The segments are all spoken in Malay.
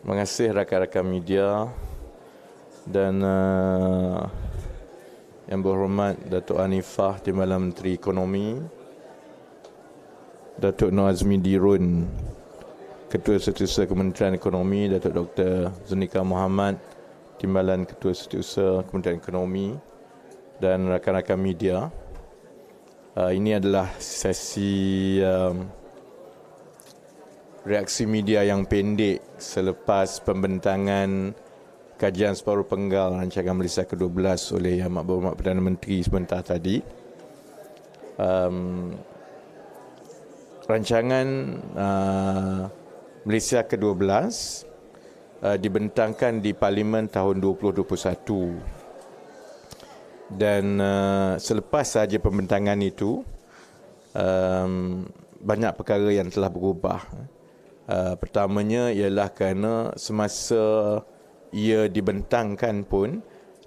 Terima kasih rakan-rakan media dan Yang berhormat Datuk Hanifah, Timbalan Menteri Ekonomi, Datuk Nur Azmi Dirun, Ketua Setiausaha Kementerian Ekonomi, Datuk Dr. Zunika Muhammad, Timbalan Ketua Setiausaha Kementerian Ekonomi, dan rakan-rakan media. Ini adalah sesi reaksi media yang pendek selepas pembentangan Kajian Separuh Penggal Rancangan Malaysia Kedua Belas oleh Yang Berhormat Perdana Menteri sebentar tadi. Rancangan Malaysia Kedua Belas dibentangkan di Parlimen tahun 2021 dan selepas sahaja pembentangan itu banyak perkara yang telah berubah. Pertamanya ialah kerana semasa ia dibentangkan pun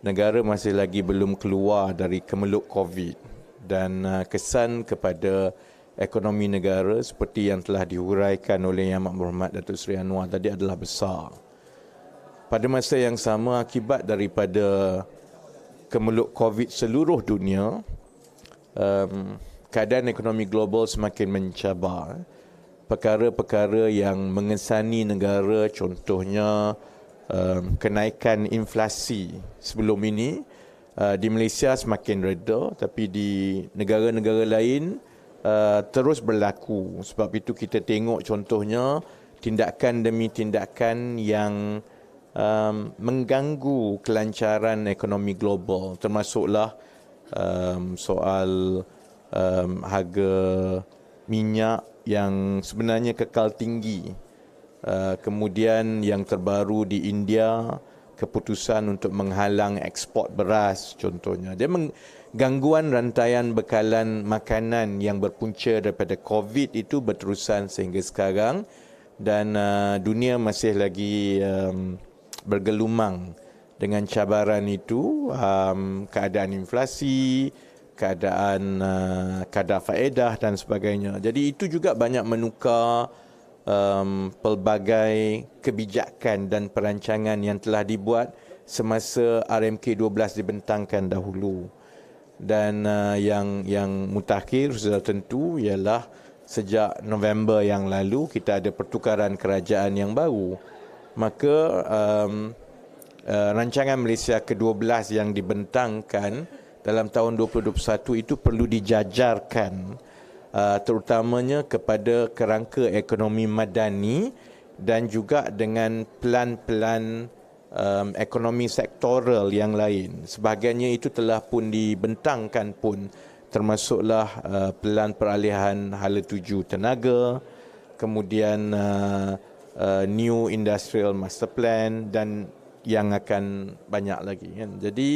negara masih lagi belum keluar dari kemeluk COVID dan kesan kepada ekonomi negara seperti yang telah dihuraikan oleh Yang Berhormat Datuk Seri Anwar tadi adalah besar. Pada masa yang sama, akibat daripada kemeluk COVID seluruh dunia, keadaan ekonomi global semakin mencabar. Perkara-perkara yang mengesani negara, contohnya kenaikan inflasi sebelum ini di Malaysia semakin reda, tapi di negara-negara lain terus berlaku. Sebab itu kita tengok contohnya tindakan demi tindakan yang mengganggu kelancaran ekonomi global, termasuklah soal harga minyak yang sebenarnya kekal tinggi. Kemudian yang terbaru di India, keputusan untuk menghalang ekspor beras contohnya. Dia gangguan rantaian bekalan makanan yang berpunca daripada COVID itu berterusan sehingga sekarang, dan dunia masih lagi bergelumang dengan cabaran itu, keadaan inflasi, keadaan kadar faedah dan sebagainya. Jadi itu juga banyak menukar pelbagai kebijakan dan perancangan yang telah dibuat semasa RMK 12 dibentangkan dahulu. Dan yang mutakhir sudah tentu ialah sejak November yang lalu kita ada pertukaran kerajaan yang baru. Maka Rancangan Malaysia Kedua Belas yang dibentangkan dalam tahun 2021 itu perlu dijajarkan, terutamanya kepada kerangka ekonomi madani dan juga dengan pelan-pelan ekonomi sektoral yang lain. Sebahagiannya itu telah pun dibentangkan pun, termasuklah pelan peralihan hala tuju tenaga, kemudian New Industrial Master Plan dan yang akan banyak lagi kan. Jadi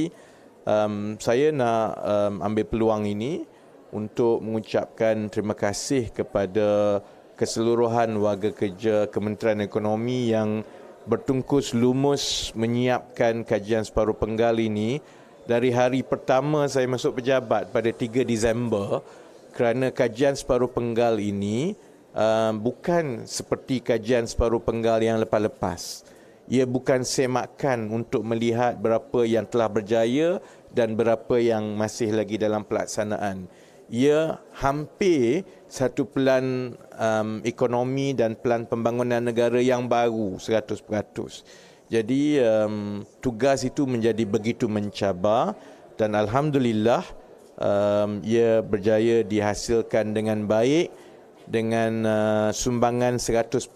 saya nak ambil peluang ini untuk mengucapkan terima kasih kepada keseluruhan warga kerja Kementerian Ekonomi yang bertungkus lumus menyiapkan kajian separuh penggal ini dari hari pertama saya masuk pejabat pada 3 Disember, kerana kajian separuh penggal ini bukan seperti kajian separuh penggal yang lepas-lepas. Ia bukan semakan untuk melihat berapa yang telah berjaya dan berapa yang masih lagi dalam pelaksanaan. Ia hampir satu pelan ekonomi dan pelan pembangunan negara yang baru 100%. Jadi tugas itu menjadi begitu mencabar dan alhamdulillah ia berjaya dihasilkan dengan baik, dengan sumbangan 100%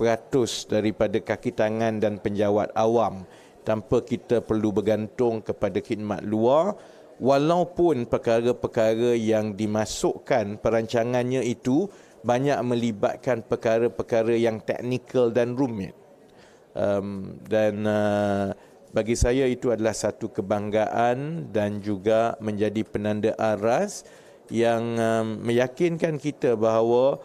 daripada kaki tangan dan penjawat awam, tanpa kita perlu bergantung kepada khidmat luar, walaupun perkara-perkara yang dimasukkan perancangannya itu banyak melibatkan perkara-perkara yang teknikal dan rumit. Bagi saya itu adalah satu kebanggaan dan juga menjadi penanda aras yang meyakinkan kita bahawa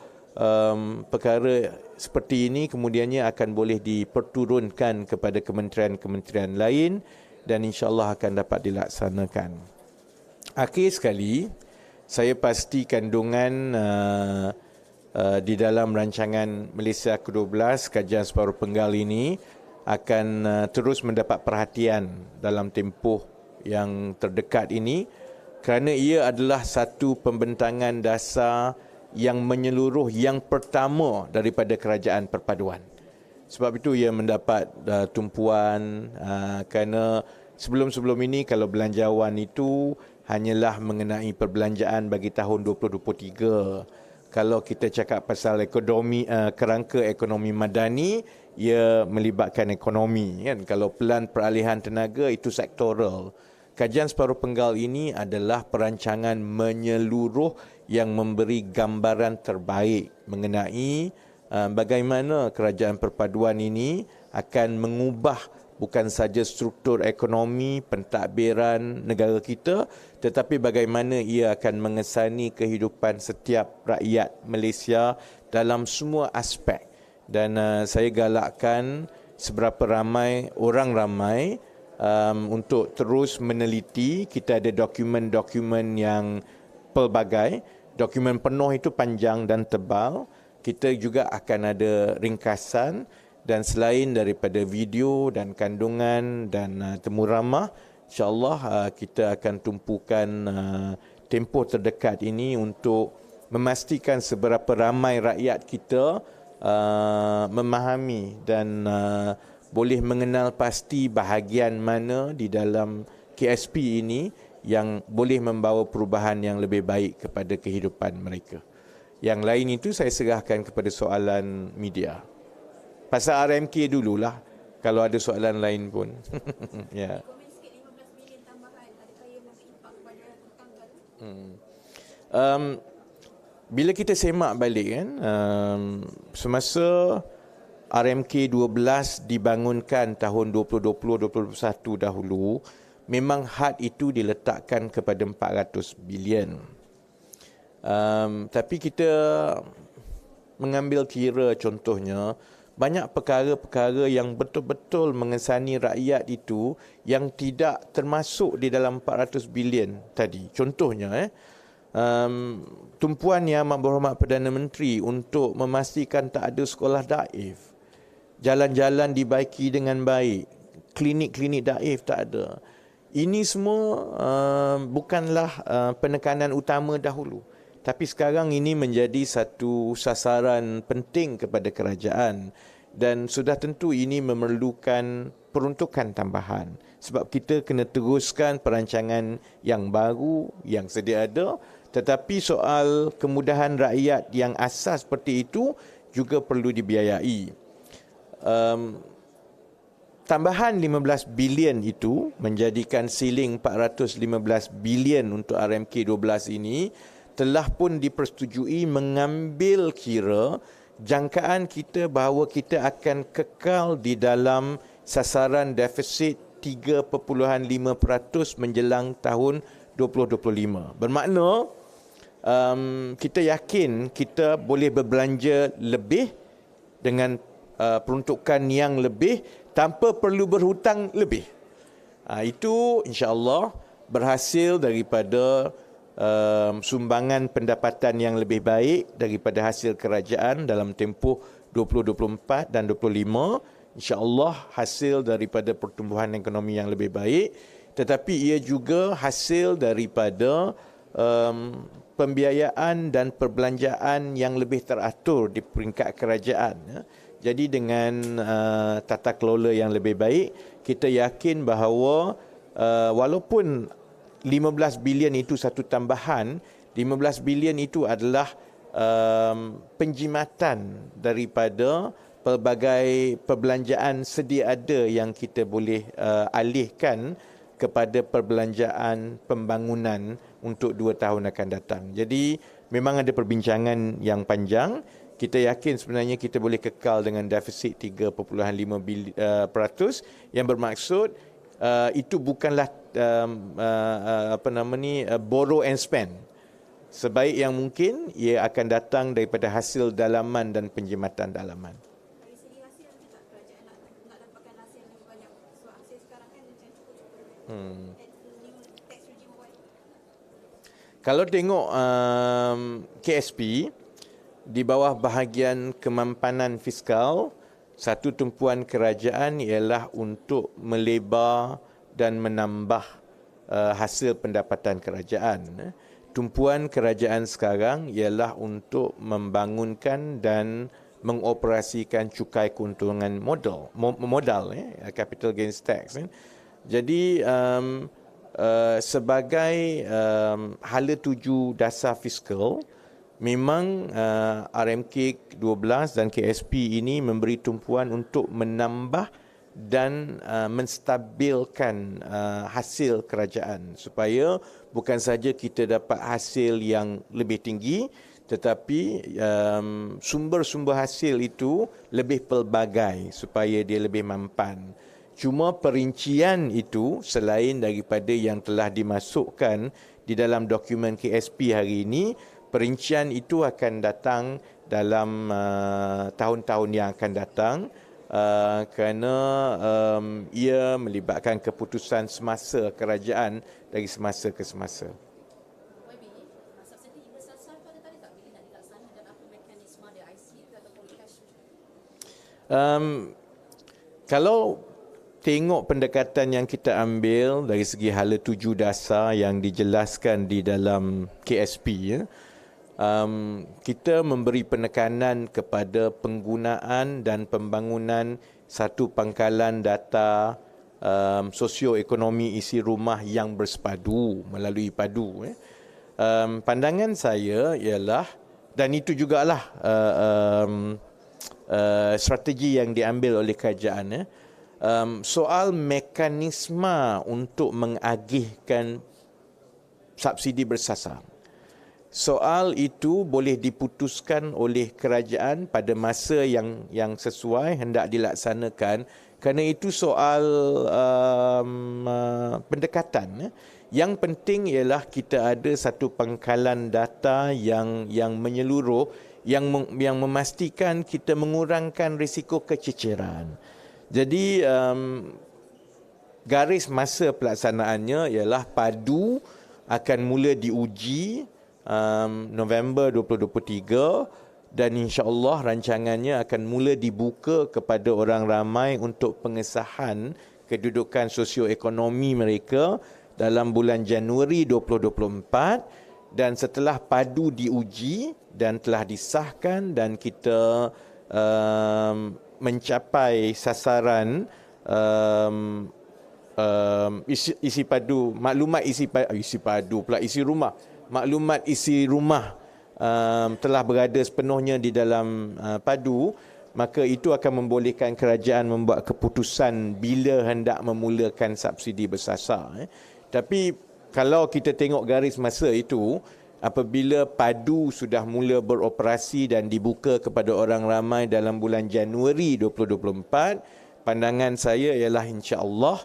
perkara seperti ini kemudiannya akan boleh diperturunkan kepada kementerian-kementerian lain dan insya-Allah akan dapat dilaksanakan. Akhir sekali, saya pasti kandungan di dalam rancangan Malaysia Kedua Belas, kajian separuh penggal ini akan terus mendapat perhatian dalam tempoh yang terdekat ini kerana ia adalah satu pembentangan dasar yang menyeluruh yang pertama daripada kerajaan perpaduan. Sebab itu ia mendapat tumpuan kerana sebelum-sebelum ini kalau belanjawan itu hanyalah mengenai perbelanjaan bagi tahun 2023. Kalau kita cakap pasal ekonomi, kerangka ekonomi madani, ia melibatkan ekonomi, kan? Kalau pelan peralihan tenaga itu sektoral. Kajian Separuh Penggal ini adalah perancangan menyeluruh yang memberi gambaran terbaik mengenai bagaimana kerajaan perpaduan ini akan mengubah bukan saja struktur ekonomi pentadbiran negara kita, tetapi bagaimana ia akan mengesani kehidupan setiap rakyat Malaysia dalam semua aspek. Dan saya galakkan seberapa ramai orang ramai untuk terus meneliti. Kita ada dokumen-dokumen yang pelbagai. Dokumen penuh itu panjang dan tebal. Kita juga akan ada ringkasan. Dan selain daripada video dan kandungan dan temu ramah, insyaAllah kita akan tumpukan tempoh terdekat ini untuk memastikan seberapa ramai rakyat kita memahami dan boleh mengenal pasti bahagian mana di dalam KSP ini yang boleh membawa perubahan yang lebih baik kepada kehidupan mereka. Yang lain itu saya serahkan kepada soalan media. Pasal RMK dululah, kalau ada soalan lain pun. Ya. Komen sikit 15 bilion tambahan, adakah ia berinpak kepada Penggal? Bila kita semak balik kan, semasa RMK 12 dibangunkan tahun 2020-2021 dahulu, memang had itu diletakkan kepada 400 bilion. Tapi kita mengambil kira contohnya, banyak perkara-perkara yang betul-betul mengesani rakyat itu yang tidak termasuk di dalam 400 bilion tadi. Contohnya, tumpuan Yang Amat Berhormat Perdana Menteri untuk memastikan tak ada sekolah daif. Jalan-jalan dibaiki dengan baik. Klinik-klinik daif tak ada. Ini semua bukanlah penekanan utama dahulu. Tapi sekarang ini menjadi satu sasaran penting kepada kerajaan dan sudah tentu ini memerlukan peruntukan tambahan sebab kita kena teruskan perancangan yang baru yang sedia ada, tetapi soal kemudahan rakyat yang asas seperti itu juga perlu dibiayai. Tambahan 15 bilion itu menjadikan siling 415 bilion untuk RMK 12 ini telah pun dipersetujui mengambil kira jangkaan kita bahawa kita akan kekal di dalam sasaran defisit 3.5% menjelang tahun 2025. Bermakna kita yakin kita boleh berbelanja lebih dengan peruntukan yang lebih tanpa perlu berhutang lebih. Itu insya-Allah berhasil daripada sumbangan pendapatan yang lebih baik daripada hasil kerajaan dalam tempoh 2024 dan 2025. InsyaAllah hasil daripada pertumbuhan ekonomi yang lebih baik, tetapi ia juga hasil daripada pembiayaan dan perbelanjaan yang lebih teratur di peringkat kerajaan. Jadi dengan tata kelola yang lebih baik, kita yakin bahawa walaupun 15 bilion itu satu tambahan, 15 bilion itu adalah penjimatan daripada pelbagai perbelanjaan sedia ada yang kita boleh alihkan kepada perbelanjaan pembangunan untuk 2 tahun akan datang. Jadi memang ada perbincangan yang panjang. Kita yakin sebenarnya kita boleh kekal dengan defisit 3.5% yang bermaksud itu bukanlah borrow and spend. Sebaik yang mungkin ia akan datang daripada hasil dalaman dan penjimatan dalaman. Dari segi hasil juga kerajaan nak dapatkan hasil lebih banyak. So hasil sekarang kan macam cukup-cukup. New tax regime awal. Kalau tengok KSP di bawah bahagian kemampanan fiskal, Satu tumpuan kerajaan ialah untuk melebar dan menambah hasil pendapatan kerajaan. Tumpuan kerajaan sekarang ialah untuk membangunkan dan mengoperasikan cukai keuntungan modal, capital gains tax. Jadi sebagai hala tuju dasar fiskal, memang RMK 12 dan KSP ini memberi tumpuan untuk menambah dan menstabilkan hasil kerajaan supaya bukan saja kita dapat hasil yang lebih tinggi, tetapi sumber-sumber hasil itu lebih pelbagai supaya dia lebih mampan. Cuma perincian itu selain daripada yang telah dimasukkan di dalam dokumen KSP hari ini, perincian itu akan datang dalam tahun-tahun yang akan datang kerana ia melibatkan keputusan semasa kerajaan dari semasa ke semasa. YB, subsidi bersasar pada tarikh tak bila nak dilaksanakan dan apa mekanisme dia, IC ke ataupun cash? Kalau tengok pendekatan yang kita ambil dari segi hala tuju dasar yang dijelaskan di dalam KSP, kita memberi penekanan kepada penggunaan dan pembangunan satu pangkalan data sosioekonomi isi rumah yang bersepadu melalui padu. Pandangan saya ialah, dan itu jugalah strategi yang diambil oleh kerajaan, soal mekanisme untuk mengagihkan subsidi bersasar. Soal itu boleh diputuskan oleh kerajaan pada masa yang sesuai hendak dilaksanakan, kerana itu soal pendekatan. Yang penting ialah kita ada satu pangkalan data yang menyeluruh, yang memastikan kita mengurangkan risiko kececeran. Jadi garis masa pelaksanaannya ialah padu akan mula diuji November 2023 dan insya-Allah rancangannya akan mula dibuka kepada orang ramai untuk pengesahan kedudukan sosioekonomi mereka dalam bulan Januari 2024, dan setelah padu diuji dan telah disahkan dan kita mencapai sasaran isi padu, maklumat isi rumah, maklumat isi rumah telah berada sepenuhnya di dalam padu, maka itu akan membolehkan kerajaan membuat keputusan bila hendak memulakan subsidi bersasar. Tapi kalau kita tengok garis masa itu, apabila padu sudah mula beroperasi dan dibuka kepada orang ramai dalam bulan Januari 2024, pandangan saya ialah insya-Allah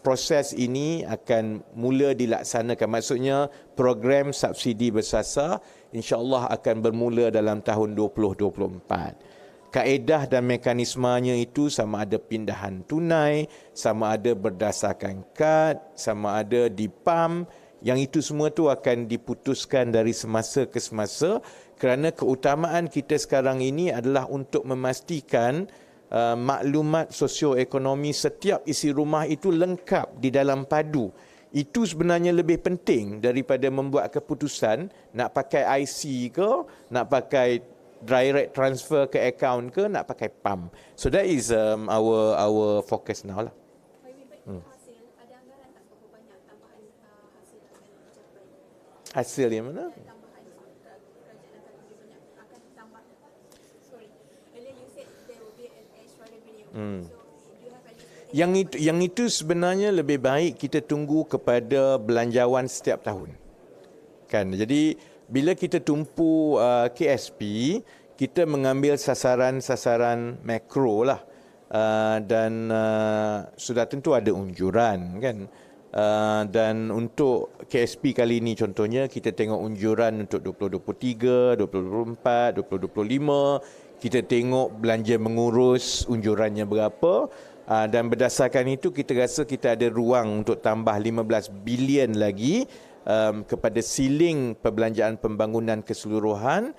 proses ini akan mula dilaksanakan. Maksudnya program subsidi bersasar insya-Allah akan bermula dalam tahun 2024. Kaedah dan mekanismenya itu sama ada pindahan tunai, sama ada berdasarkan kad, sama ada di PAM, yang itu semua tu akan diputuskan dari semasa ke semasa, kerana keutamaan kita sekarang ini adalah untuk memastikan maklumat sosioekonomi setiap isi rumah itu lengkap di dalam padu. Itu sebenarnya lebih penting daripada membuat keputusan nak pakai IC ke, nak pakai direct transfer ke akaun ke, nak pakai PAM. So that is our focus now lah. Hasil, ada anggaran tak berapa banyak tambahan hasil akan dicapai? Hasil yang mana? Tambahan kerajaan akan lebih banyak, akan tambah. Sorry, earlier you said there will be an extra revenue. So do you have any Yang itu sebenarnya lebih baik kita tunggu kepada belanjawan setiap tahun. Kan? Jadi bila kita tumpu KSP, kita mengambil sasaran-sasaran makro lah, dan sudah tentu ada unjuran kan. Dan untuk KSP kali ini contohnya kita tengok unjuran untuk 2023, 2024, 2025. Kita tengok belanja mengurus unjurannya berapa, dan berdasarkan itu kita rasa kita ada ruang untuk tambah 15 bilion lagi kepada siling perbelanjaan pembangunan keseluruhan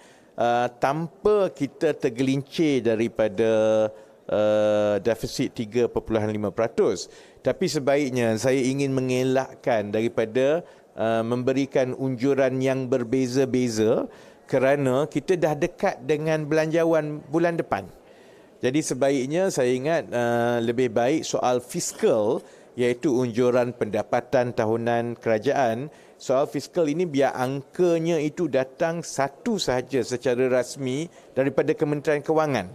tanpa kita tergelincir daripada defisit 3.5%. Tapi sebaiknya saya ingin mengelakkan daripada memberikan unjuran yang berbeza-beza kerana kita dah dekat dengan belanjawan bulan depan. Jadi sebaiknya saya ingat lebih baik soal fiskal, iaitu unjuran pendapatan tahunan kerajaan. Soal fiskal ini biar angkanya itu datang satu sahaja secara rasmi daripada Kementerian Kewangan.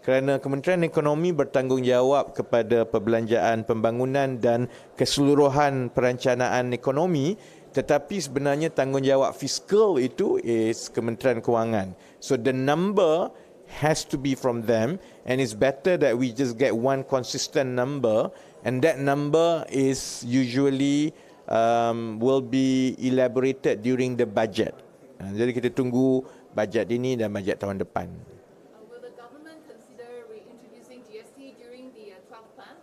Kerana Kementerian Ekonomi bertanggungjawab kepada perbelanjaan pembangunan dan keseluruhan perencanaan ekonomi, tetapi sebenarnya tanggungjawab fiskal itu is Kementerian Kewangan. So the number has to be from them, and it's better that we just get one consistent number, and that number is usually will be elaborated during the budget. Jadi kita tunggu bajet ini dan bajet tahun depan. Will the government consider reintroducing GST during the 12th plan?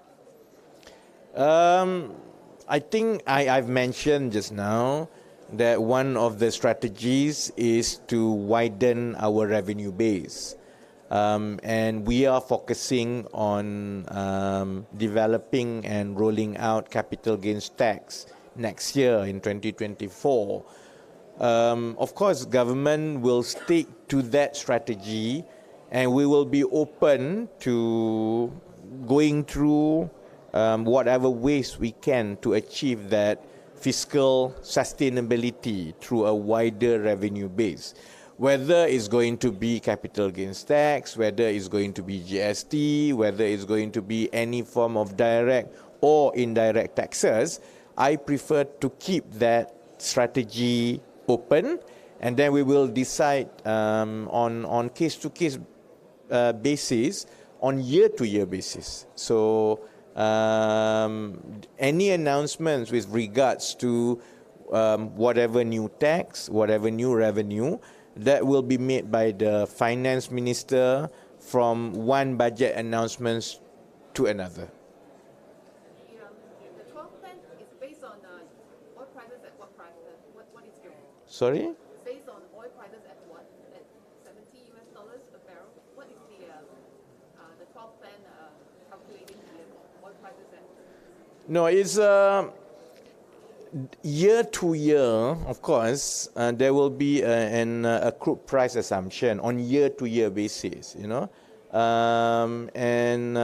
I think I've mentioned just now that one of the strategies is to widen our revenue base. And we are focusing on developing and rolling out capital gains tax next year in 2024. Of course, government will stick to that strategy, and we will be open to going through whatever ways we can to achieve that fiscal sustainability through a wider revenue base. Whether it's going to be capital gains tax, whether it's going to be GST, whether it's going to be any form of direct or indirect taxes, I prefer to keep that strategy open, and then we will decide on case-to-case basis, on year-to-year basis. So any announcements with regards to whatever new tax, whatever new revenue, that will be made by the finance minister from one budget announcements to another. The 12th plan is based on oil prices at what price? What is your? Sorry? Based on oil prices at what? At $70 a barrel. What is the 12th plan calculating the oil prices at? No, it's year to year, of course, there will be a crude price assumption on year-to-year basis, you know. And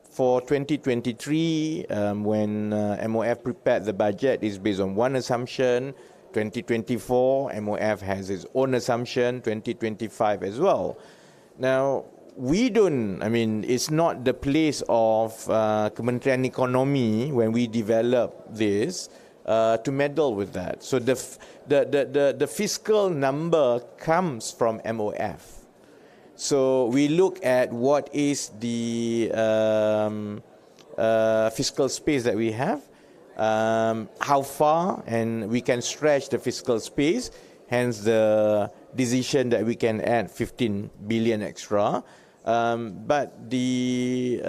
for 2023, when MOF prepared the budget, is based on one assumption. 2024, MOF has its own assumption, 2025 as well. Now, it's not the place of Kementerian Ekonomi when we develop this to meddle with that. So the fiscal number comes from MOF. So we look at what is the fiscal space that we have, how far, and we can stretch the fiscal space, hence the decision that we can add 15 billion extra. But the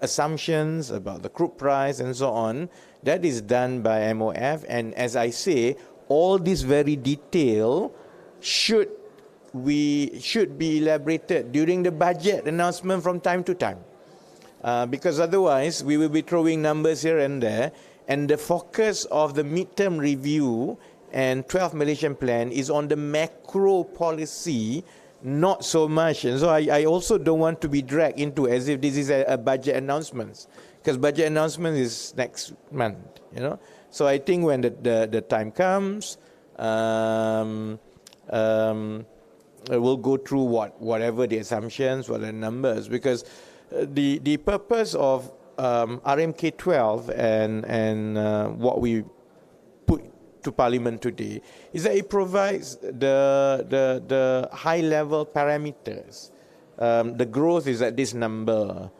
assumptions about the crude price and so on, that is done by MOF. And as I say, all this very detail should be elaborated during the budget announcement from time to time. Because otherwise, we will be throwing numbers here and there. And the focus of the midterm review and 12th Malaysian Plan is on the macro policy, not so much. And so I also don't want to be dragged into as if this is a budget announcement, because budget announcement is next month, you know. So I think when the time comes, we'll go through whatever the assumptions, what the numbers, because the purpose of RMK 12 and what we put to Parliament today is that it provides the high level parameters. The growth is at this number.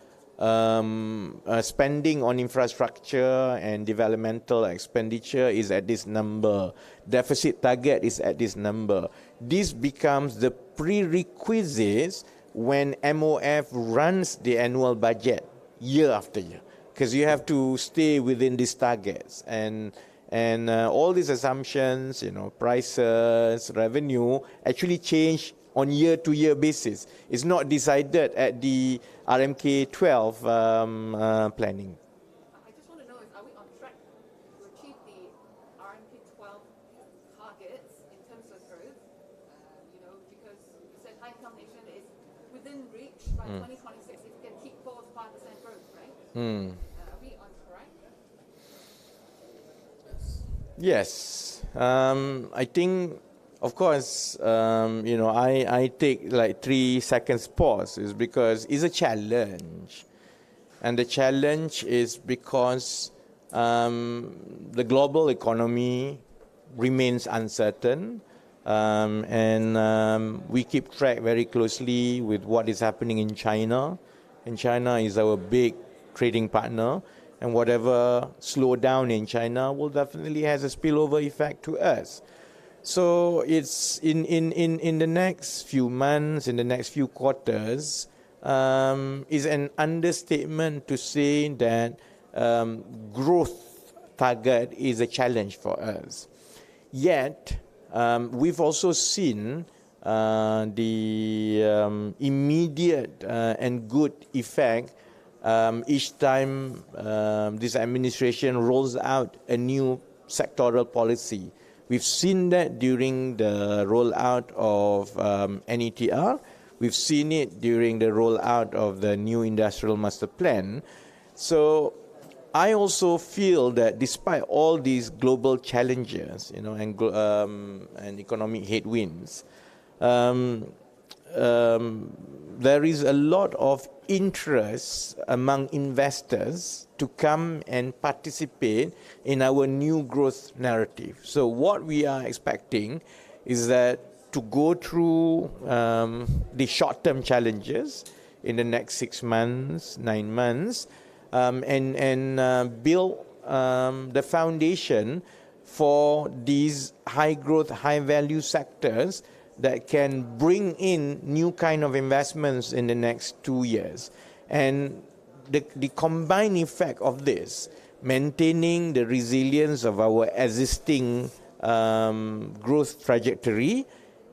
Spending on infrastructure and developmental expenditure is at this number. Deficit target is at this number. This becomes the prerequisites when MOF runs the annual budget year after year, because you have to stay within these targets, and And all these assumptions, prices, revenue, actually change on year-to-year basis. It's not decided at the RMK 12 planning. I just want to know, are we on track to achieve the RMK 12 targets in terms of growth? Because you said high income nation is within reach by 2026 if we can keep 4-5% growth, right? Are we on track? Yes. I think, of course, I take like 3 seconds pause is because it's a challenge. And the challenge is because the global economy remains uncertain. And we keep track very closely with what is happening in China. And China is our big trading partner. And whatever slowdown in China will definitely has a spillover effect to us. So it's in the next few months, in the next few quarters, is an understatement to say that growth target is a challenge for us. Yet, we've also seen the immediate and good effect each time this administration rolls out a new sectoral policy. We've seen that during the rollout of NETR. We've seen it during the rollout of the new industrial master plan. So I also feel that despite all these global challenges, and economic headwinds, there is a lot of interest among investors to come and participate in our new growth narrative. So what we are expecting is that to go through the short-term challenges in the next 6 months, 9 months, and build the foundation for these high-growth, high-value sectors that can bring in new kind of investments in the next 2 years. And the combined effect of this, maintaining the resilience of our existing growth trajectory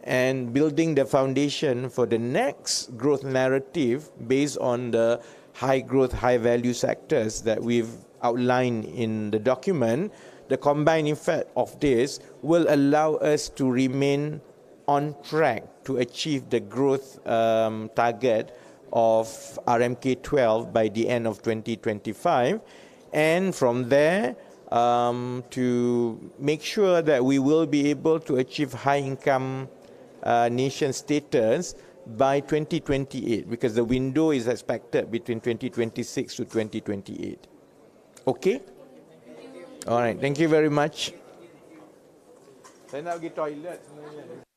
and building the foundation for the next growth narrative based on the high growth, high value sectors that we've outlined in the document, the combined effect of this will allow us to remain on track to achieve the growth target of RMK 12 by the end of 2025. And from there, to make sure that we will be able to achieve high income nation status by 2028, because the window is expected between 2026 to 2028. Okay? All right. Thank you very much. Saya nak pergi toilet sebenarnya.